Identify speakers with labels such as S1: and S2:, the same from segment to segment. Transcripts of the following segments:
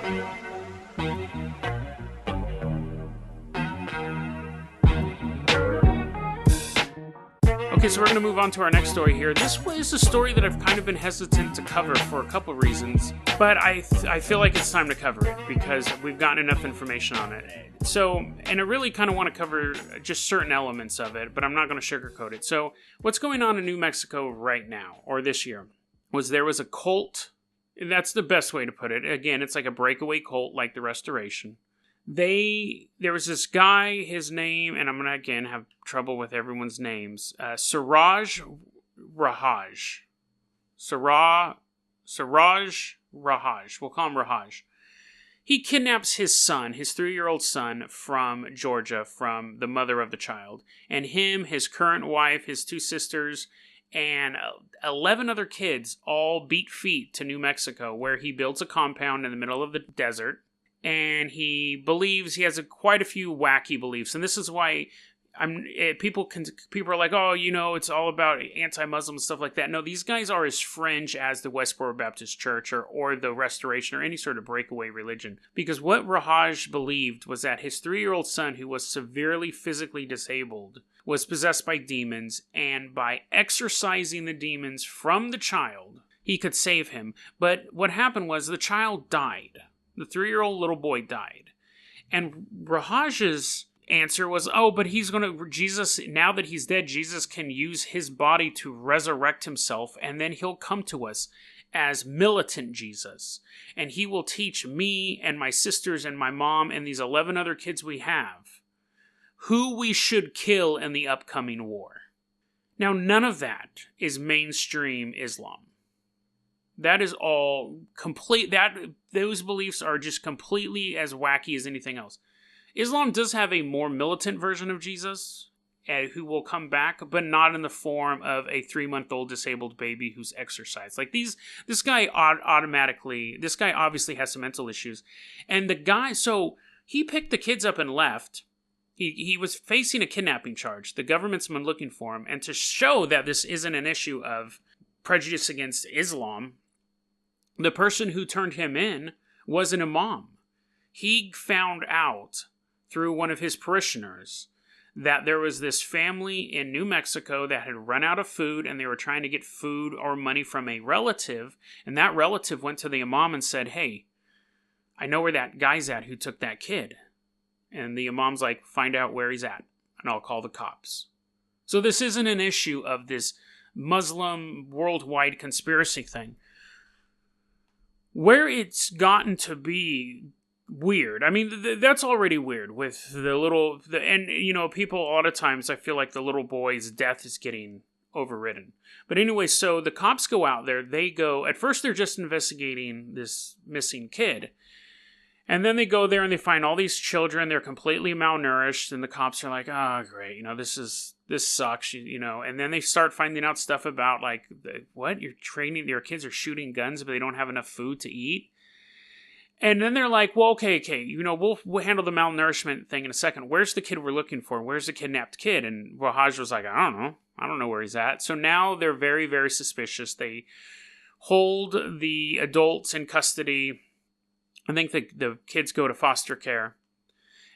S1: Okay, so we're going to move on to our next story here. This is a story that I've kind of been hesitant to cover for a couple reasons, but I feel like it's time to cover it because we've gotten enough information on it. So, and I really kind of want to cover just certain elements of it, but I'm not going to sugarcoat it. So, what's going on in New Mexico right now, or this year, was there was a cult. That's the best way to put it. Again, it's like a breakaway cult like the Restoration. There was this guy, his name, and I'm going to again have trouble with everyone's names, Siraj Rahaj. Siraj Rahaj. We'll call him Rahaj. He kidnaps his son, his 3-year-old son, from Georgia, from the mother of the child. And him, his current wife, his 2 sisters, and 11 other kids all beat feet to New Mexico, where he builds a compound in the middle of the desert. And he believes, he has quite a few wacky beliefs. And this is why people are like, oh, you know, it's all about anti-Muslim stuff like that. No, these guys are as fringe as the Westboro Baptist Church or the Restoration or any sort of breakaway religion. Because what Rahaj believed was that his 3-year-old son, who was severely physically disabled, was possessed by demons. And by exorcising the demons from the child, he could save him. But what happened was the child died. The 3-year-old little boy died. And Rahaj's answer was, oh, but Jesus, now that he's dead, Jesus can use his body to resurrect himself, and then he'll come to us as militant Jesus. And he will teach me and my sisters and my mom and these 11 other kids we have who we should kill in the upcoming war. Now, none of that is mainstream Islam. That is all complete. Those beliefs are just completely as wacky as anything else. Islam does have a more militant version of Jesus, who will come back, but not in the form of a 3-month-old disabled baby who's exorcised. Like this guy obviously has some mental issues, and the guy. So he picked the kids up and left. He was facing a kidnapping charge. The government's been looking for him, and to show that this isn't an issue of prejudice against Islam, the person who turned him in was an imam. He found out through one of his parishioners that there was this family in New Mexico that had run out of food, and they were trying to get food or money from a relative, and that relative went to the imam and said, hey, I know where that guy's at who took that kid. And the imam's like, find out where he's at, and I'll call the cops. So this isn't an issue of this Muslim worldwide conspiracy thing. Where it's gotten to be weird. I mean, that's already weird with and you know, people a lot of times I feel like the little boy's death is getting overridden. But anyway, so the cops go out there. At first they're just investigating this missing kid. And then they go there and they find all these children. They're completely malnourished. And the cops are like, oh, great. You know, this sucks, you know. And then they start finding out stuff about, like, your kids are shooting guns, but they don't have enough food to eat. And then they're like, well, okay, you know, we'll handle the malnourishment thing in a second. Where's the kid we're looking for? Where's the kidnapped kid? And Rahaj was like, I don't know where he's at. So now they're very, very suspicious. They hold the adults in custody. I think the kids go to foster care.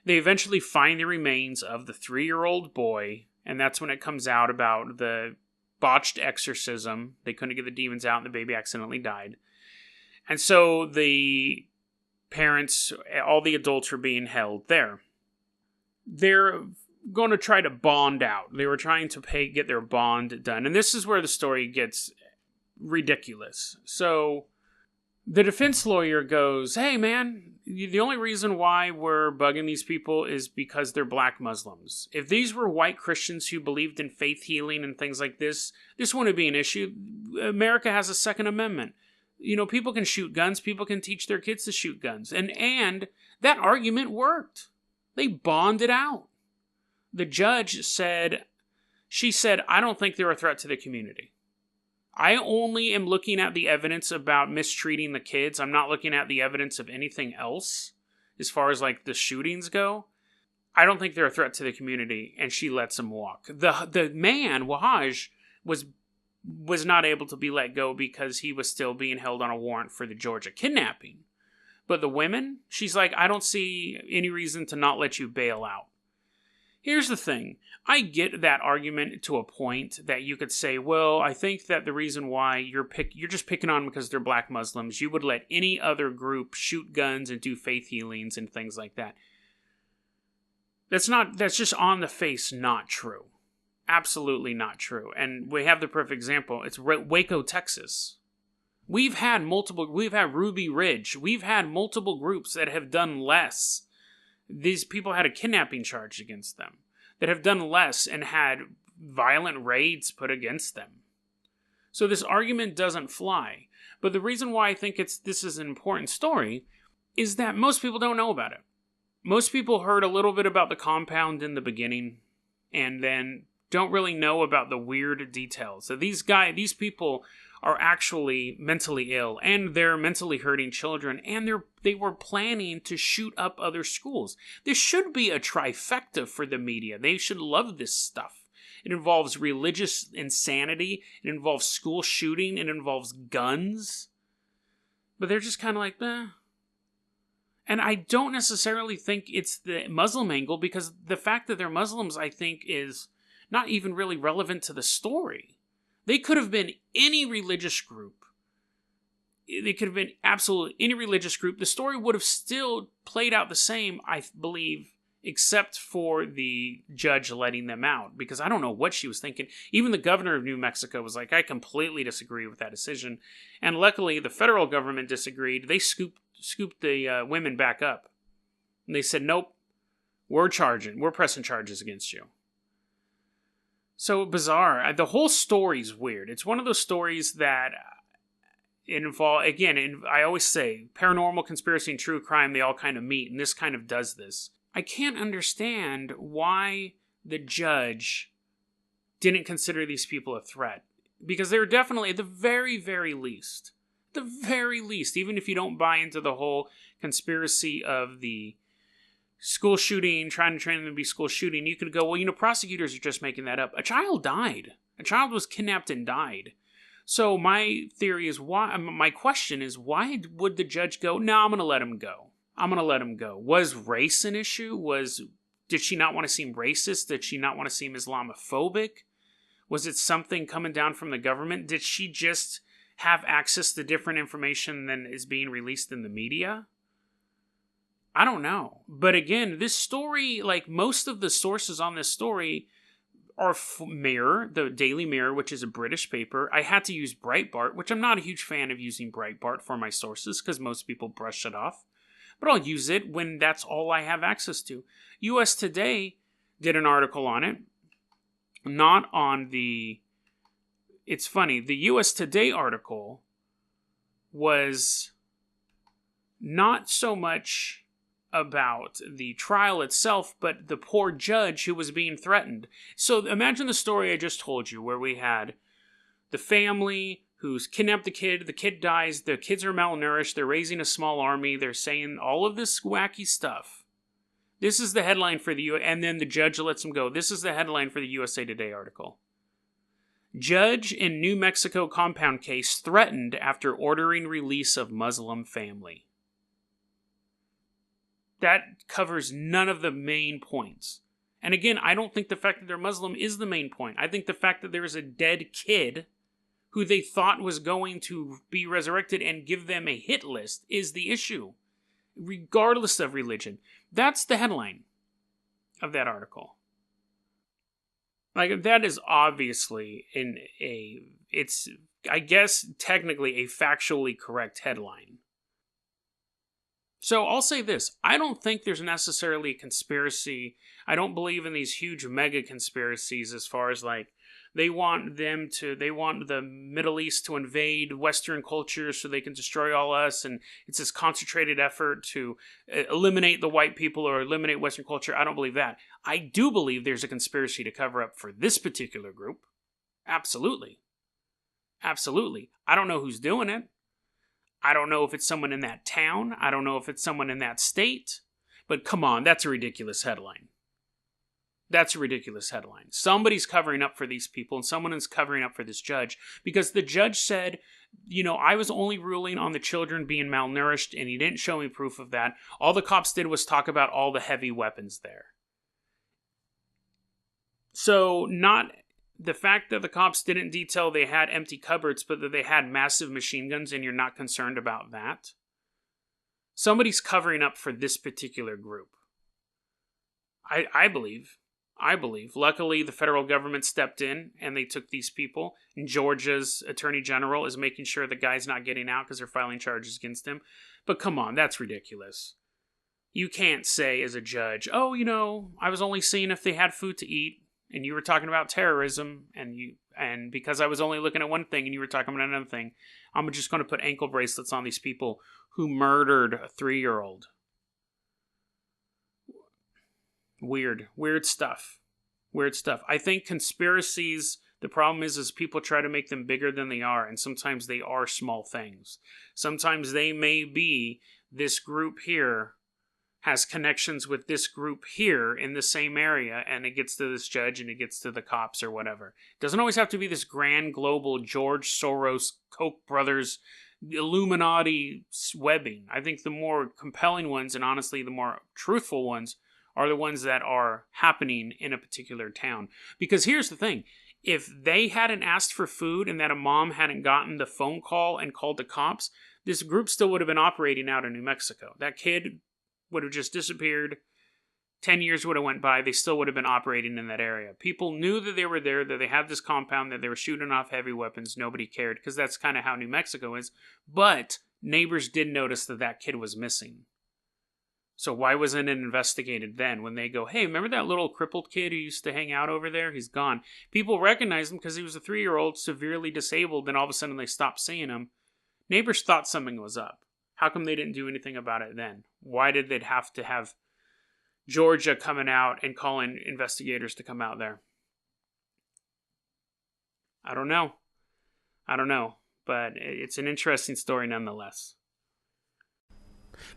S1: They eventually find the remains of the 3-year-old boy, and that's when it comes out about the botched exorcism. They couldn't get the demons out, and the baby accidentally died. And so the parents, all the adults, were being held there. They're going to try to bond out. They were trying to get their bond done, and this is where the story gets ridiculous. So the defense lawyer goes, hey man, the only reason why we're bugging these people is because they're black Muslims. If these were white Christians who believed in faith healing and things like this wouldn't be an issue. America has a Second Amendment. You know, people can shoot guns, people can teach their kids to shoot guns. And that argument worked. They bonded out. The judge said, I don't think they're a threat to the community. I only am looking at the evidence about mistreating the kids. I'm not looking at the evidence of anything else as far as like the shootings go. I don't think they're a threat to the community, and she lets him walk. The man, Wahaj, was not able to be let go because he was still being held on a warrant for the Georgia kidnapping. But the women, she's like, I don't see any reason to not let you bail out. Here's the thing. I get that argument to a point that you could say, well, I think that the reason why you're just picking on them because they're black Muslims. You would let any other group shoot guns and do faith healings and things like that. That's just on the face not true. Absolutely not true. And we have the perfect example. It's Waco, Texas. We've had Ruby Ridge. We've had multiple groups that have done less. These people had a kidnapping charge against them that have done less and had violent raids put against them. So this argument doesn't fly. But the reason why I think this is an important story is that most people don't know about it. Most people heard a little bit about the compound in the beginning and then don't really know about the weird details. So these people are actually mentally ill, and they're mentally hurting children, and they were planning to shoot up other schools. This should be a trifecta for the media. They should love this stuff. It involves religious insanity, it involves school shooting, it involves guns. But they're just kind of like, eh. And I don't necessarily think it's the Muslim angle, because the fact that they're Muslims, I think, is not even really relevant to the story. They could have been any religious group. They could have been absolutely any religious group. The story would have still played out the same, I believe, except for the judge letting them out. Because I don't know what she was thinking. Even the governor of New Mexico was like, I completely disagree with that decision. And luckily, the federal government disagreed. They scooped the women back up. And they said, nope, we're pressing charges against you. So bizarre. The whole story's weird. It's one of those stories that involve, again, I always say, paranormal, conspiracy, and true crime, they all kind of meet, and this kind of does this. I can't understand why the judge didn't consider these people a threat. Because they're definitely, at the very, very least, even if you don't buy into the whole conspiracy of the school shooting, trying to train them to be school shooting, you could go, well, prosecutors are just making that up. A child died. A child was kidnapped and died. So my question is, why would the judge go, no, I'm going to let him go? Was race an issue? Did she not want to seem racist? Did she not want to seem Islamophobic? Was it something coming down from the government? Did she just have access to different information than is being released in the media? I don't know. But again, this story, like most of the sources on this story, are Mirror, the Daily Mirror, which is a British paper. I had to use Breitbart, which I'm not a huge fan of using Breitbart for my sources because most people brush it off. But I'll use it when that's all I have access to. US Today did an article on it. Not on the... It's funny. The US Today article was not so much about the trial itself, but the poor judge who was being threatened. So imagine the story I just told you, where we had the family who's kidnapped the kid dies, the kids are malnourished, they're raising a small army, they're saying all of this wacky stuff. This is the headline for and then the judge lets them go. This is the headline for the USA Today article. Judge in New Mexico compound case threatened after ordering release of Muslim family. That covers none of the main points. And again, I don't think the fact that they're Muslim is the main point. I think the fact that there is a dead kid who they thought was going to be resurrected and give them a hit list is the issue, regardless of religion. That's the headline of that article. Like, that is obviously it's, I guess, technically a factually correct headline. So I'll say this. I don't think there's necessarily a conspiracy. I don't believe in these huge mega conspiracies as far as like they want the Middle East to invade Western culture so they can destroy all us, and it's this concentrated effort to eliminate the white people or eliminate Western culture. I don't believe that. I do believe there's a conspiracy to cover up for this particular group. Absolutely. Absolutely. I don't know who's doing it. I don't know if it's someone in that town. I don't know if it's someone in that state. But come on, that's a ridiculous headline. That's a ridiculous headline. Somebody's covering up for these people, and someone is covering up for this judge, because the judge said, I was only ruling on the children being malnourished, and he didn't show me proof of that. All the cops did was talk about all the heavy weapons there. So, not the fact that the cops didn't detail they had empty cupboards, but that they had massive machine guns, and you're not concerned about that. Somebody's covering up for this particular group. I believe. Luckily, the federal government stepped in and they took these people. And Georgia's attorney general is making sure the guy's not getting out because they're filing charges against him. But come on, that's ridiculous. You can't say as a judge, I was only seeing if they had food to eat, and you were talking about terrorism, and because I was only looking at one thing and you were talking about another thing, I'm just going to put ankle bracelets on these people who murdered a 3-year-old. Weird stuff. I think conspiracies, the problem is people try to make them bigger than they are, and sometimes they are small things. Sometimes they may be, this group here has connections with this group here in the same area, and it gets to this judge and it gets to the cops or whatever. It doesn't always have to be this grand global George Soros, Koch brothers, Illuminati webbing. I think the more compelling ones, and honestly the more truthful ones, are the ones that are happening in a particular town. Because here's the thing. If they hadn't asked for food and that a mom hadn't gotten the phone call and called the cops, this group still would have been operating out in New Mexico. That kid would have just disappeared. 10 years would have went by. They still would have been operating in that area. People knew that they were there, that they had this compound, that they were shooting off heavy weapons. Nobody cared, because that's kind of how New Mexico is. But neighbors did notice that kid was missing. So why wasn't it investigated then when they go, hey, remember that little crippled kid who used to hang out over there? He's gone. People recognized him because he was a 3-year-old severely disabled, and all of a sudden they stopped seeing him. Neighbors thought something was up. How come they didn't do anything about it then? Why did they have to have Georgia coming out and calling investigators to come out there? I don't know. But it's an interesting story nonetheless.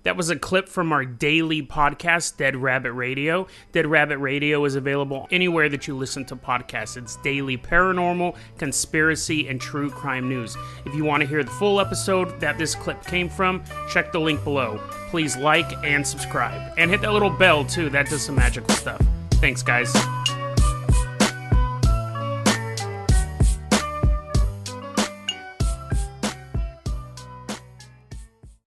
S1: That was a clip from our daily podcast, Dead Rabbit Radio. Dead Rabbit Radio is available anywhere that you listen to podcasts. It's daily paranormal, conspiracy, and true crime news. If you want to hear the full episode that this clip came from, check the link below. Please like and subscribe. And hit that little bell, too. That does some magical stuff. Thanks, guys.